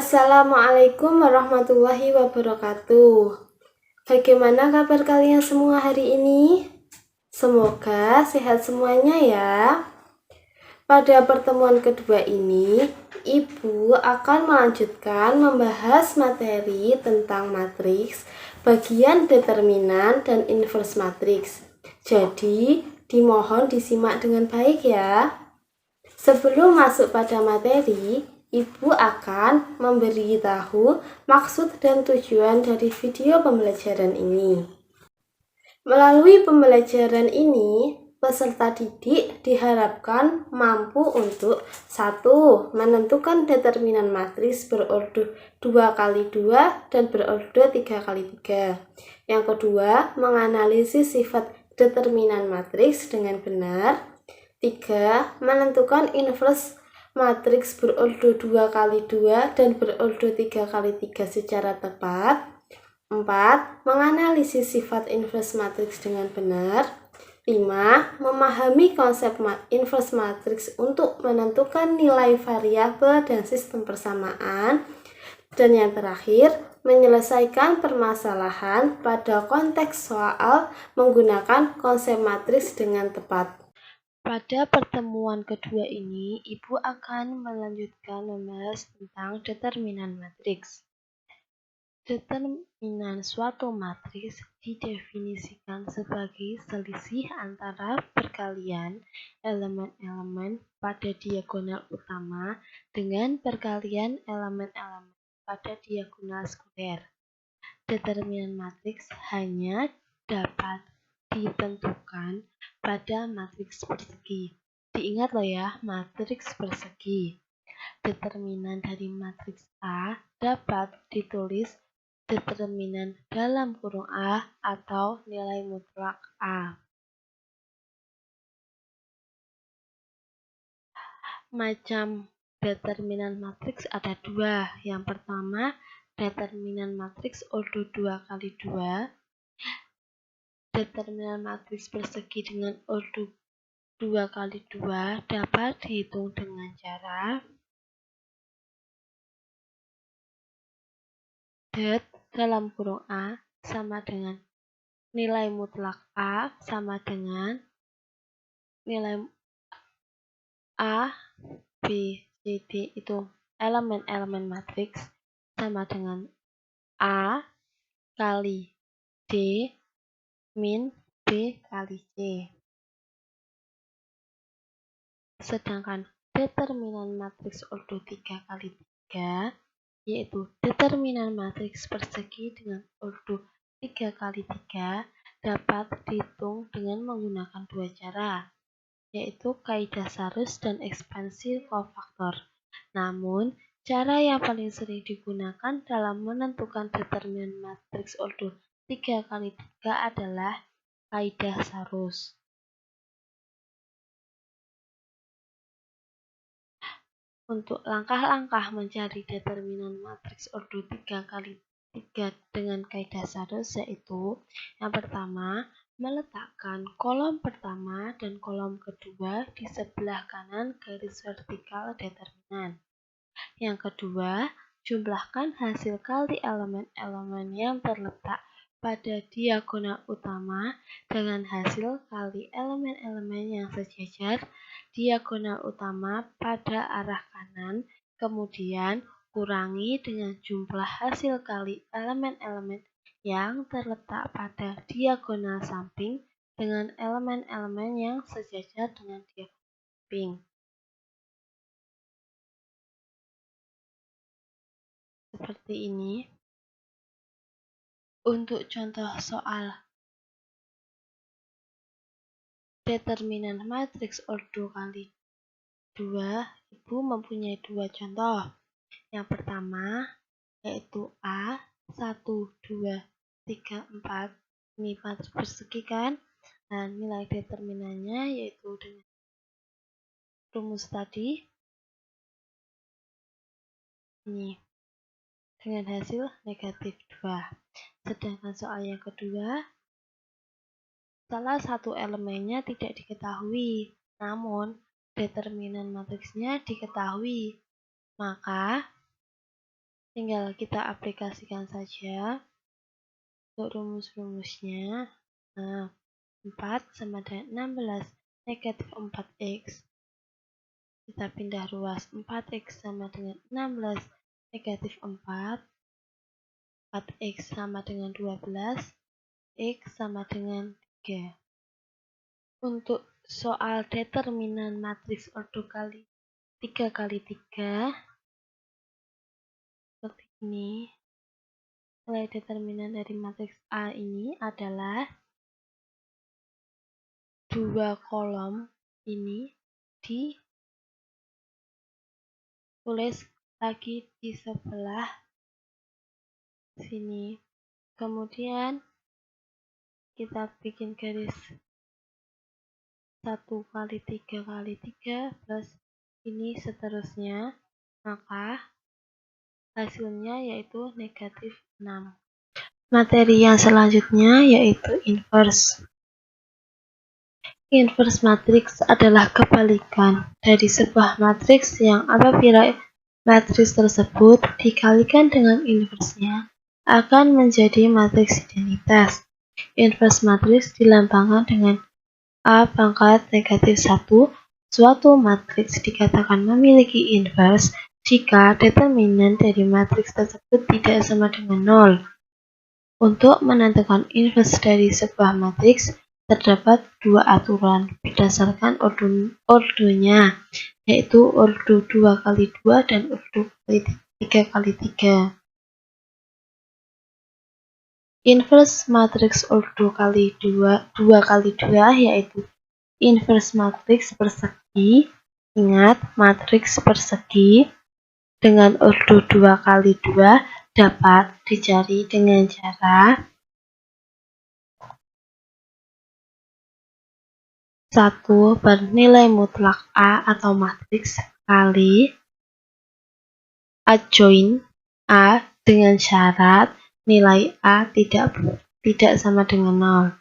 Assalamualaikum warahmatullahi wabarakatuh. Bagaimana kabar kalian semua hari ini? Semoga sehat semuanya ya. Pada pertemuan kedua ini, Ibu akan melanjutkan membahas materi tentang matriks, bagian determinan dan inverse matriks. Jadi, dimohon disimak dengan baik ya. Sebelum masuk pada materi, Ibu akan memberitahu maksud dan tujuan dari video pembelajaran ini. Melalui pembelajaran ini, peserta didik diharapkan mampu untuk 1. Menentukan determinan matriks berorder 2x2 dan berorder 3x3. Yang kedua, menganalisis sifat determinan matriks dengan benar. 3. Menentukan inverse matriks berorder 2x2 dan berorder 3x3 secara tepat. 4. Menganalisis sifat inverse matriks dengan benar. 5. Memahami konsep inverse matriks untuk menentukan nilai variabel dan sistem persamaan. Dan yang terakhir, menyelesaikan permasalahan pada konteks soal menggunakan konsep matriks dengan tepat. Pada pertemuan kedua ini, Ibu akan melanjutkan membahas tentang determinan matriks. Determinan suatu matriks didefinisikan sebagai selisih antara perkalian elemen-elemen pada diagonal utama dengan perkalian elemen-elemen pada diagonal sekunder. Determinan matriks hanya dapat ditentukan pada matriks persegi. Diingat loh ya, matriks persegi. Determinan dari matriks A dapat ditulis determinan dalam kurung A atau nilai mutlak A. Macam determinan matriks ada dua. Yang pertama, determinan matriks order 2x2. Determinan matriks persegi dengan order 2x2 dapat dihitung dengan cara det dalam kurung A sama dengan nilai mutlak A sama dengan nilai A, B, C, D itu elemen-elemen matriks sama dengan A kali D min B kali C. Sedangkan determinan matriks order 3x3 yaitu determinan matriks persegi dengan order 3x3 dapat dihitung dengan menggunakan dua cara, yaitu kaidah Sarus dan ekspansi kofaktor. Namun, cara yang paling sering digunakan dalam menentukan determinan matriks order 3x3 adalah kaidah Sarus. Untuk langkah-langkah mencari determinan matriks order 3x3 dengan kaidah Sarus yaitu yang pertama, meletakkan kolom pertama dan kolom kedua di sebelah kanan garis vertikal determinan. Yang kedua, jumlahkan hasil kali elemen-elemen yang terletak pada diagonal utama dengan hasil kali elemen-elemen yang sejajar diagonal utama pada arah kanan, kemudian kurangi dengan jumlah hasil kali elemen-elemen yang terletak pada diagonal samping dengan elemen-elemen yang sejajar dengan diagonal samping. Seperti ini. Untuk contoh soal determinan matriks order kali 2, Ibu mempunyai dua contoh. Yang pertama yaitu A 1, 2, 3, 4. Ini matriks persegi kan? Dan nilai determinannya yaitu dengan rumus tadi. Ini dengan hasil negatif 2. Sedangkan soal yang kedua, salah satu elemennya tidak diketahui, namun determinan matriksnya diketahui. Maka tinggal kita aplikasikan saja untuk rumus-rumusnya. Nah, 4 sama dengan 16 negatif 4x. Kita pindah ruas, 4x sama dengan 16 negatif 4. 4x sama dengan 12. X sama dengan 3. Untuk soal determinan matriks ordo 3 kali 3 seperti ini. Nilai determinan dari matriks A ini adalah 2 kolom ini ditulis lagi di sebelah sini. Kemudian kita bikin garis 1 kali 3 kali 3 plus ini seterusnya, maka hasilnya yaitu negatif 6. Materi yang selanjutnya yaitu inverse. Inverse matriks adalah kebalikan dari sebuah matriks yang apabila matriks tersebut dikalikan dengan inversnya akan menjadi matriks identitas. Inverse matriks dilambangkan dengan A pangkat negatif 1. Suatu matriks dikatakan memiliki inverse jika determinan dari matriks tersebut tidak sama dengan 0. Untuk menentukan inverse dari sebuah matriks, terdapat 2 aturan berdasarkan ordonya, yaitu ordo 2 kali 2 dan ordo 3 kali 3. Inverse matriks ordo 2 kali 2 yaitu inverse matriks persegi. Ingat, matriks persegi dengan ordo 2 kali 2 dapat dicari dengan cara 1 bernilai mutlak A atau matriks kali adjoin A dengan syarat nilai A tidak sama dengan 0.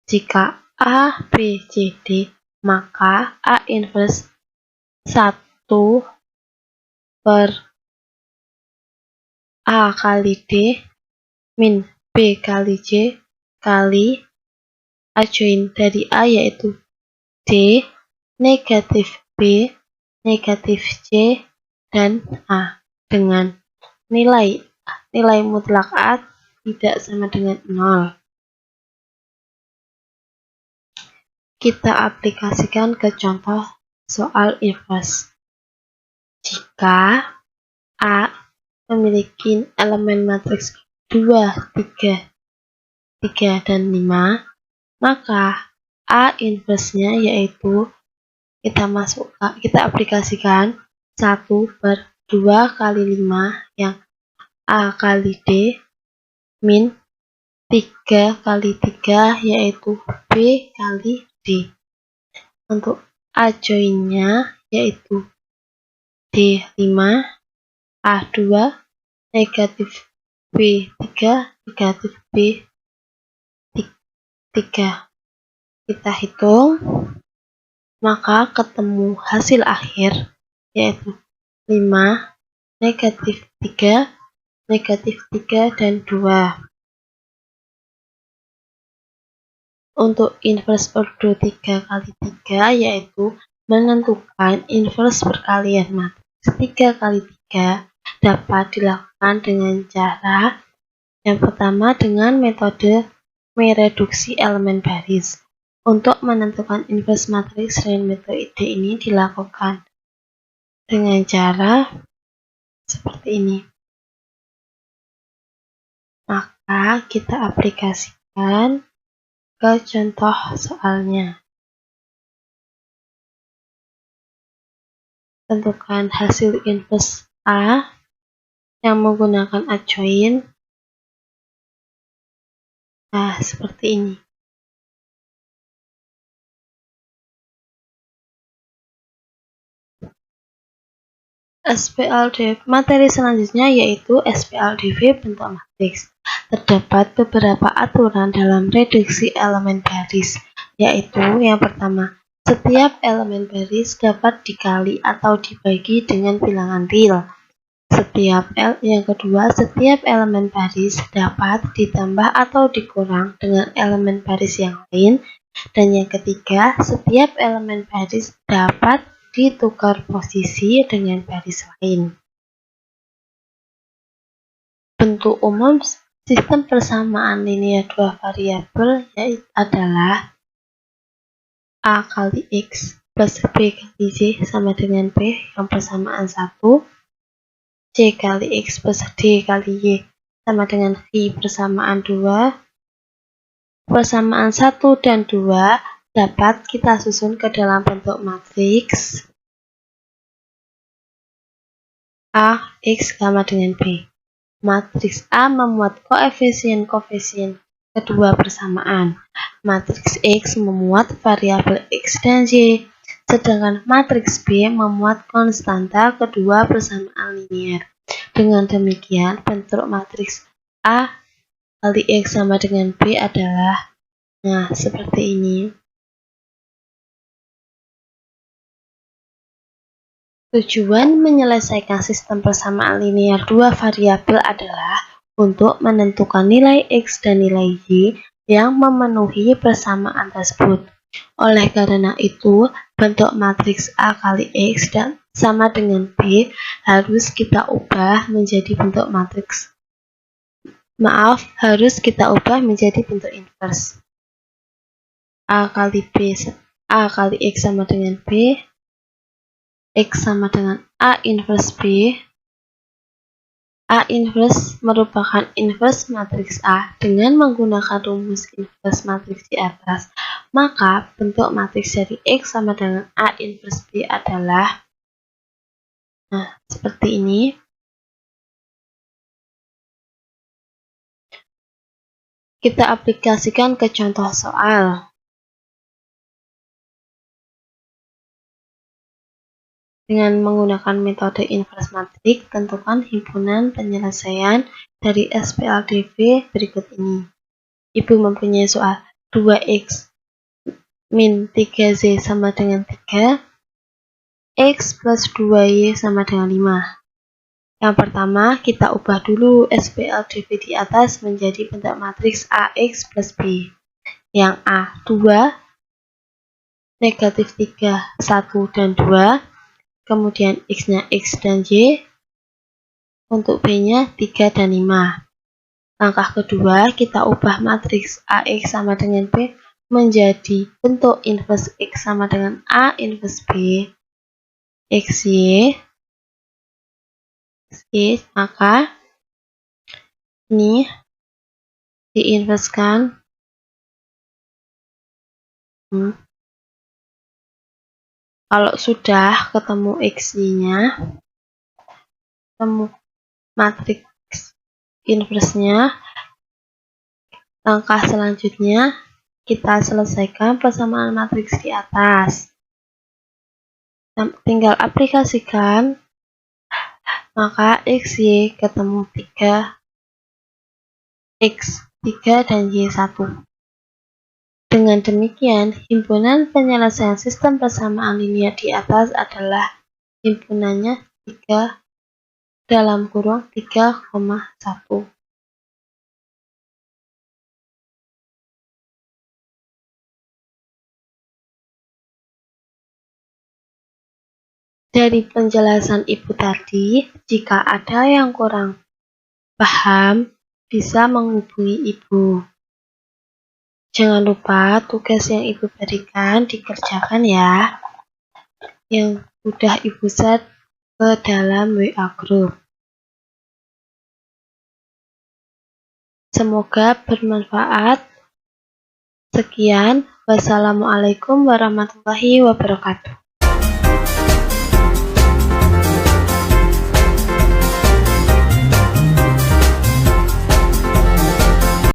Jika A, B, C, D, maka A inverse 1 per A kali D min B kali C kali adjoin dari A yaitu D, negatif B, negatif C, dan A dengan nilai mutlak A tidak sama dengan 0. Kita aplikasikan ke contoh soal inverse. Jika A memiliki elemen matriks 2, 3, 3, dan 5, maka A inverse-nya yaitu kita aplikasikan 1 per 2 kali 5 yang A kali D min 3 kali 3 yaitu B kali D. Untuk adjoinnya yaitu D5, A2, negatif B3, negatif B3. Kita hitung, maka ketemu hasil akhir yaitu 5, negatif 3, negatif 3, dan 2. Untuk inverse ordo 3 kali 3 yaitu menentukan inverse perkalian matriks 3 kali 3 dapat dilakukan dengan cara yang pertama dengan metode mereduksi elemen baris. Untuk menentukan inverse matriks dengan metode ini dilakukan dengan cara seperti ini. Maka kita aplikasikan ke contoh soalnya. Tentukan hasil inverse A yang menggunakan adjoin. Nah, seperti ini. SPLDV. Materi selanjutnya yaitu SPLDV bentuk matriks. Terdapat beberapa aturan dalam reduksi elemen baris, yaitu yang pertama, setiap elemen baris dapat dikali atau dibagi dengan bilangan real. Yang kedua, setiap elemen baris dapat ditambah atau dikurang dengan elemen baris yang lain. Dan yang ketiga, setiap elemen baris dapat ditukar posisi dengan baris lain. Bentuk umum sistem persamaan linear dua variabel adalah A kali X plus B kali Y sama dengan B yang persamaan 1, C kali X plus D kali Y sama dengan Y persamaan 2. Persamaan 1 dan 2 dapat kita susun ke dalam bentuk matriks A, X sama dengan B. Matriks A memuat koefisien-koefisien kedua persamaan. Matriks X memuat variabel X dan Y, sedangkan matriks B memuat konstanta kedua persamaan linear. Dengan demikian, bentuk matriks A kali X sama dengan B adalah, seperti ini. Tujuan menyelesaikan sistem persamaan linear dua variabel adalah untuk menentukan nilai X dan nilai Y yang memenuhi persamaan tersebut. Oleh karena itu, bentuk matriks A kali X dan sama dengan B harus kita ubah menjadi bentuk inverse. A kali X sama dengan B, X sama dengan A inverse B. A inverse merupakan inverse matriks A dengan menggunakan rumus inverse matriks di atas. Maka bentuk matriks dari X sama dengan A inverse B adalah seperti ini. Kita aplikasikan ke contoh soal. Dengan menggunakan metode inverse matriks, tentukan himpunan penyelesaian dari SPLDV berikut ini. Ibu mempunyai soal 2x min 3z sama dengan 3, x plus 2y sama dengan 5. Yang pertama, kita ubah dulu SPLDV di atas menjadi bentuk matriks AX plus B. Yang A, 2, negatif 3, 1, dan 2. Kemudian X-nya X dan Y, untuk B-nya 3 dan 5. Langkah kedua, kita ubah matriks AX sama dengan B menjadi bentuk inverse X sama dengan A inverse B, XY, maka ini diinverskan. Kalau sudah ketemu XY-nya, ketemu matriks inverse-nya, langkah selanjutnya kita selesaikan persamaan matriks di atas. Tinggal aplikasikan, maka XY ketemu 3, X 3 dan Y 1. Dengan demikian, himpunan penyelesaian sistem persamaan linear di atas adalah himpunannya 3 dalam kurung 3,1. Dari penjelasan Ibu tadi, jika ada yang kurang paham, bisa menghubungi Ibu. Jangan lupa tugas yang Ibu berikan dikerjakan ya. Yang sudah Ibu set ke dalam WA group. Semoga bermanfaat. Sekian, wassalamualaikum warahmatullahi wabarakatuh.